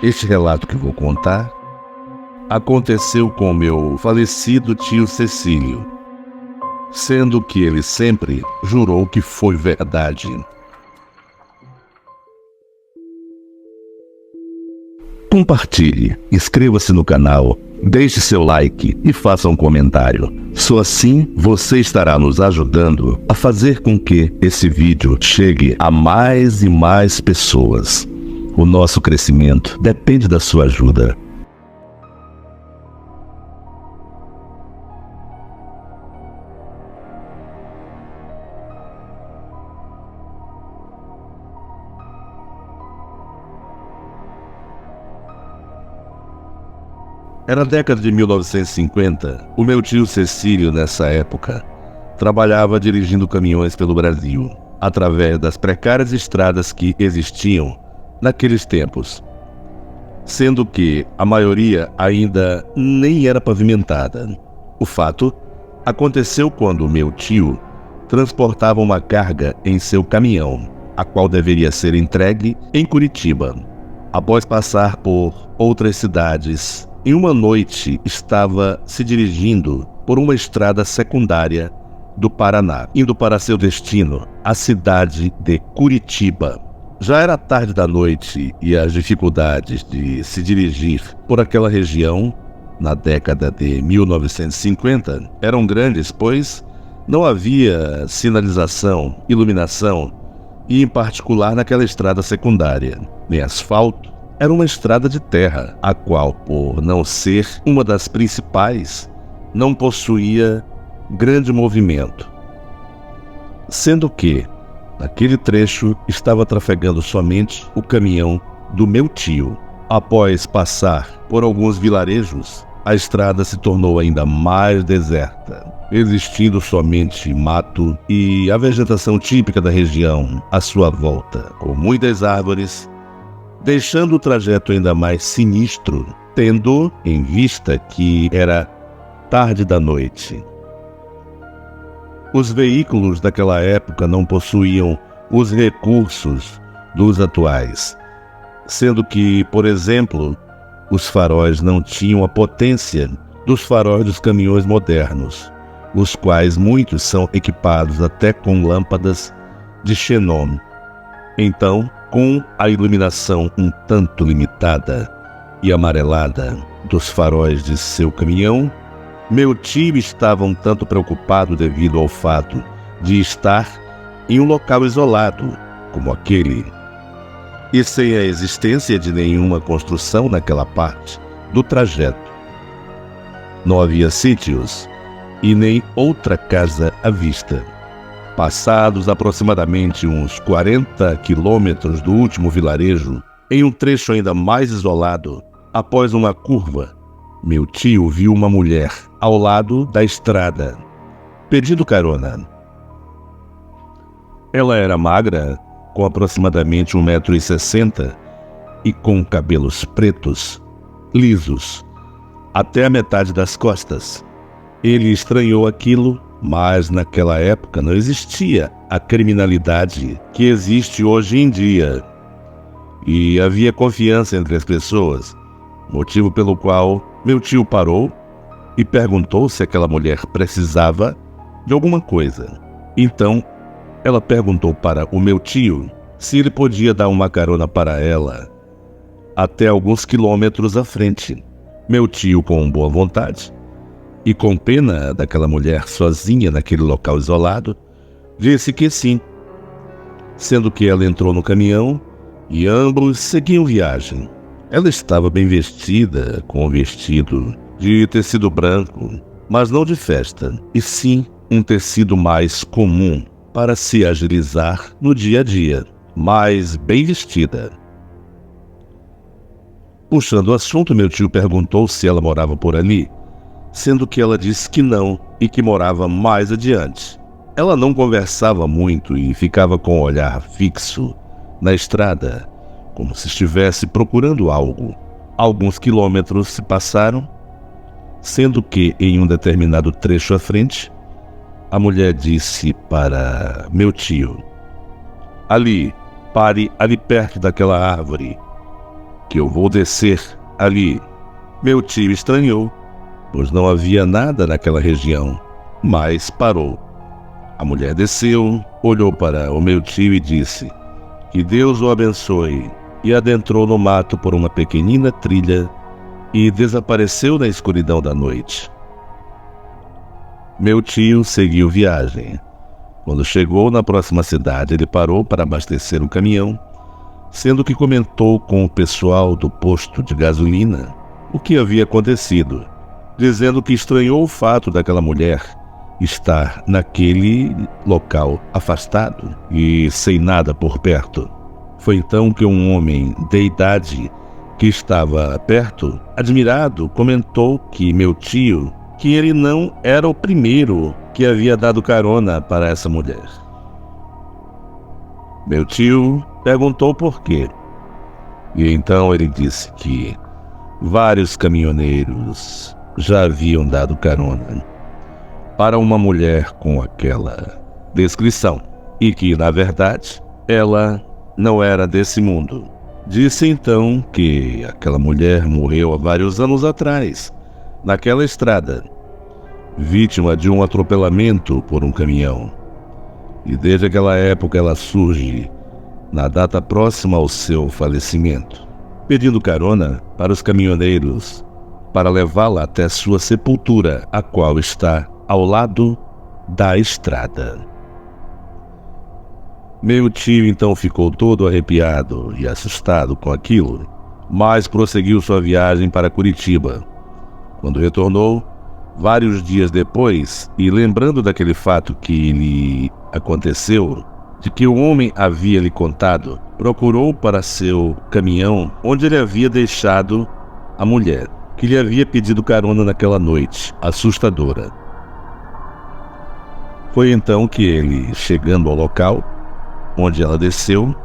Este relato que vou contar aconteceu com meu falecido tio Cecílio, sendo que ele sempre jurou que foi verdade. Compartilhe, inscreva-se no canal, deixe seu like e faça um comentário. Só assim você estará nos ajudando a fazer com que esse vídeo chegue a mais e mais pessoas. O nosso crescimento depende da sua ajuda. Era a década de 1950. O meu tio Cecílio, nessa época, trabalhava dirigindo caminhões pelo Brasil, através das precárias estradas que existiam naqueles tempos, sendo que a maioria ainda nem era pavimentada. O fato aconteceu quando o meu tio transportava uma carga em seu caminhão, a qual deveria ser entregue em Curitiba. Após passar por outras cidades, em uma noite estava se dirigindo por uma estrada secundária do Paraná, indo para seu destino, a cidade de Curitiba. Já era tarde da noite e as dificuldades de se dirigir por aquela região, na década de 1950, eram grandes, pois não havia sinalização, iluminação e, em particular, naquela estrada secundária, nem asfalto. Era uma estrada de terra, a qual, por não ser uma das principais, não possuía grande movimento. Sendo que, naquele trecho, estava trafegando somente o caminhão do meu tio. Após passar por alguns vilarejos, a estrada se tornou ainda mais deserta, existindo somente mato e a vegetação típica da região à sua volta, com muitas árvores, deixando o trajeto ainda mais sinistro, tendo em vista que era tarde da noite. Os veículos daquela época não possuíam os recursos dos atuais, sendo que, por exemplo, os faróis não tinham a potência dos faróis dos caminhões modernos, os quais muitos são equipados até com lâmpadas de xenon. Então, com a iluminação um tanto limitada e amarelada dos faróis de seu caminhão, meu tio estava um tanto preocupado devido ao fato de estar em um local isolado como aquele, e sem a existência de nenhuma construção naquela parte do trajeto. Não havia sítios e nem outra casa à vista. Passados aproximadamente uns 40 quilômetros do último vilarejo, em um trecho ainda mais isolado, após uma curva, meu tio viu uma mulher ao lado da estrada, pedindo carona. Ela era magra, com aproximadamente 1,60 m e com cabelos pretos, lisos, até a metade das costas. Ele estranhou aquilo, mas naquela época não existia a criminalidade que existe hoje em dia. E havia confiança entre as pessoas, motivo pelo qual meu tio parou e perguntou se aquela mulher precisava de alguma coisa. Então, ela perguntou para o meu tio se ele podia dar uma carona para ela até alguns quilômetros à frente. Meu tio, com boa vontade e com pena daquela mulher sozinha naquele local isolado, disse que sim, sendo que ela entrou no caminhão e ambos seguiam viagem. Ela estava bem vestida, com um vestido de tecido branco, mas não de festa, e sim um tecido mais comum para se agilizar no dia a dia, mas bem vestida. Puxando o assunto, meu tio perguntou se ela morava por ali, sendo que ela disse que não e que morava mais adiante. Ela não conversava muito e ficava com o olhar fixo na estrada, como se estivesse procurando algo. Alguns quilômetros se passaram, sendo que em um determinado trecho à frente, a mulher disse para meu tio: "Ali, pare ali perto daquela árvore." que eu vou descer ali." Meu tio estranhou, pois não havia nada naquela região, mas parou. A mulher desceu, olhou para o meu tio e disse: "Que Deus o abençoe", e adentrou no mato por uma pequenina trilha e desapareceu na escuridão da noite. Meu tio seguiu viagem. Quando chegou na próxima cidade, ele parou para abastecer o caminhão, sendo que comentou com o pessoal do posto de gasolina o que havia acontecido, dizendo que estranhou o fato daquela mulher estar naquele local afastado e sem nada por perto. Foi então que um homem de idade que estava perto, admirado, comentou que meu tio, que ele não era o primeiro que havia dado carona para essa mulher. Meu tio perguntou por quê. E então ele disse que vários caminhoneiros já haviam dado carona para uma mulher com aquela descrição e que, na verdade, ela não era desse mundo. Disse então que aquela mulher morreu há vários anos atrás, naquela estrada, vítima de um atropelamento por um caminhão. E desde aquela época ela surge na data próxima ao seu falecimento, pedindo carona para os caminhoneiros para levá-la até sua sepultura, a qual está ao lado da estrada. Meu tio então ficou todo arrepiado e assustado com aquilo, mas prosseguiu sua viagem para Curitiba. Quando retornou, vários dias depois, e lembrando daquele fato que lhe aconteceu, de que o homem havia lhe contado, procurou para seu caminhão onde ele havia deixado a mulher, que lhe havia pedido carona naquela noite assustadora. Foi então que ele, chegando ao local onde ela desceu,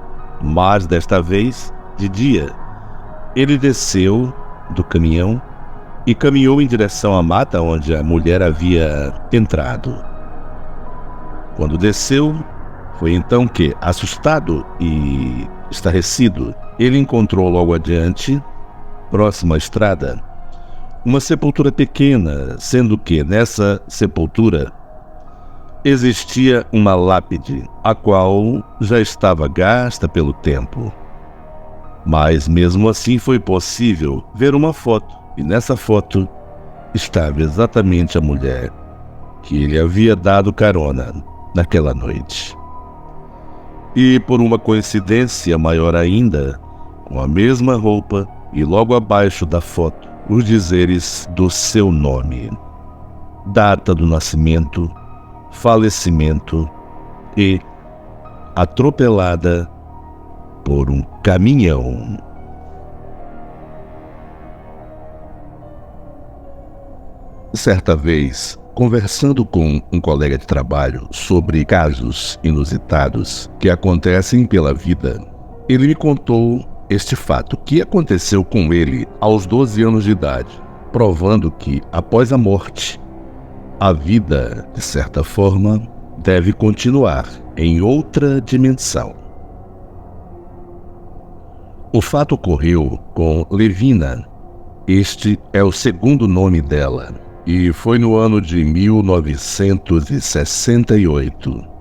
mas desta vez de dia, ele desceu do caminhão e caminhou em direção à mata onde a mulher havia entrado. Quando desceu, foi então que, assustado e estarrecido, ele encontrou logo adiante, próximo à estrada, uma sepultura pequena, sendo que nessa sepultura existia uma lápide, a qual já estava gasta pelo tempo. Mas mesmo assim foi possível ver uma foto, e nessa foto estava exatamente a mulher que ele havia dado carona naquela noite. E por uma coincidência maior ainda, com a mesma roupa e logo abaixo da foto, os dizeres do seu nome, data do nascimento, falecimento e atropelada por um caminhão. Certa vez, conversando com um colega de trabalho sobre casos inusitados que acontecem pela vida, ele me contou este fato que aconteceu com ele aos 12 anos de idade, provando que, após a morte, a vida, de certa forma, deve continuar em outra dimensão. O fato ocorreu com Levina. Este é o segundo nome dela, e foi no ano de 1968.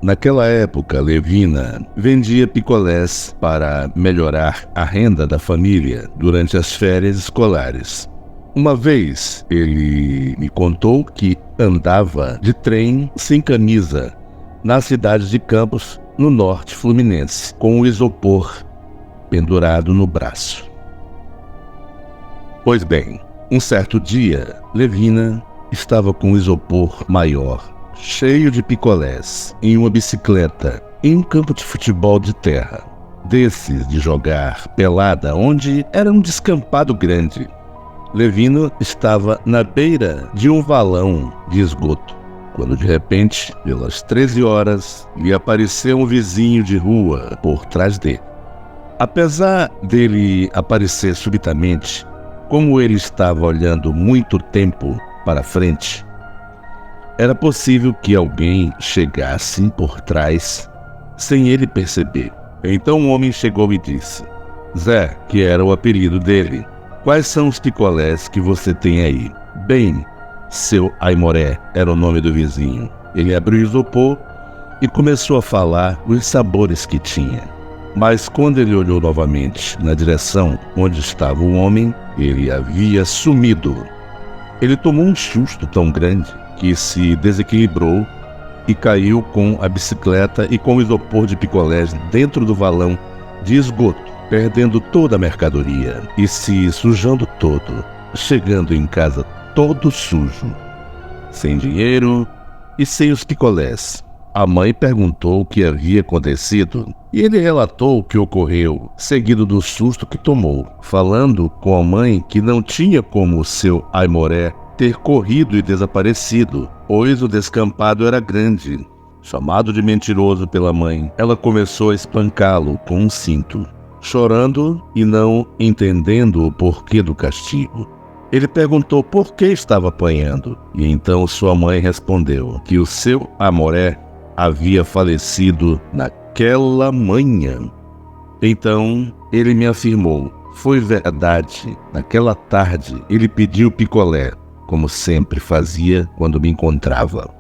Naquela época, Levina vendia picolés para melhorar a renda da família durante as férias escolares. Uma vez, ele me contou que andava de trem sem camisa na cidade de Campos, no norte fluminense, com o isopor pendurado no braço. Pois bem, um certo dia, Levina estava com um isopor maior, cheio de picolés, em uma bicicleta, em um campo de futebol de terra, desses de jogar pelada, onde era um descampado grande. Levina estava na beira de um valão de esgoto, quando de repente, pelas 13 horas, lhe apareceu um vizinho de rua por trás dele. Apesar dele aparecer subitamente, como ele estava olhando muito tempo para frente, era possível que alguém chegasse por trás sem ele perceber. Então o homem chegou e disse: Zé, que era o apelido dele. Quais são os picolés que você tem aí? Bem, seu Aimoré era o nome do vizinho. Ele abriu o isopor e começou a falar os sabores que tinha. Mas quando ele olhou novamente na direção onde estava o homem, ele havia sumido. Ele tomou um susto tão grande que se desequilibrou e caiu com a bicicleta e com o isopor de picolés dentro do valão de esgoto, perdendo toda a mercadoria e se sujando todo, chegando em casa todo sujo, sem dinheiro e sem os picolés. A mãe perguntou o que havia acontecido e ele relatou o que ocorreu, seguido do susto que tomou, falando com a mãe que não tinha como o seu Aimoré ter corrido e desaparecido, pois o descampado era grande. Chamado de mentiroso pela mãe, ela começou a espancá-lo com um cinto, chorando e não entendendo o porquê do castigo. Ele perguntou por que estava apanhando, e então sua mãe respondeu que o seu Aimoré havia falecido naquela manhã. Então ele me afirmou: foi verdade, naquela tarde ele pediu picolé, como sempre fazia quando me encontrava.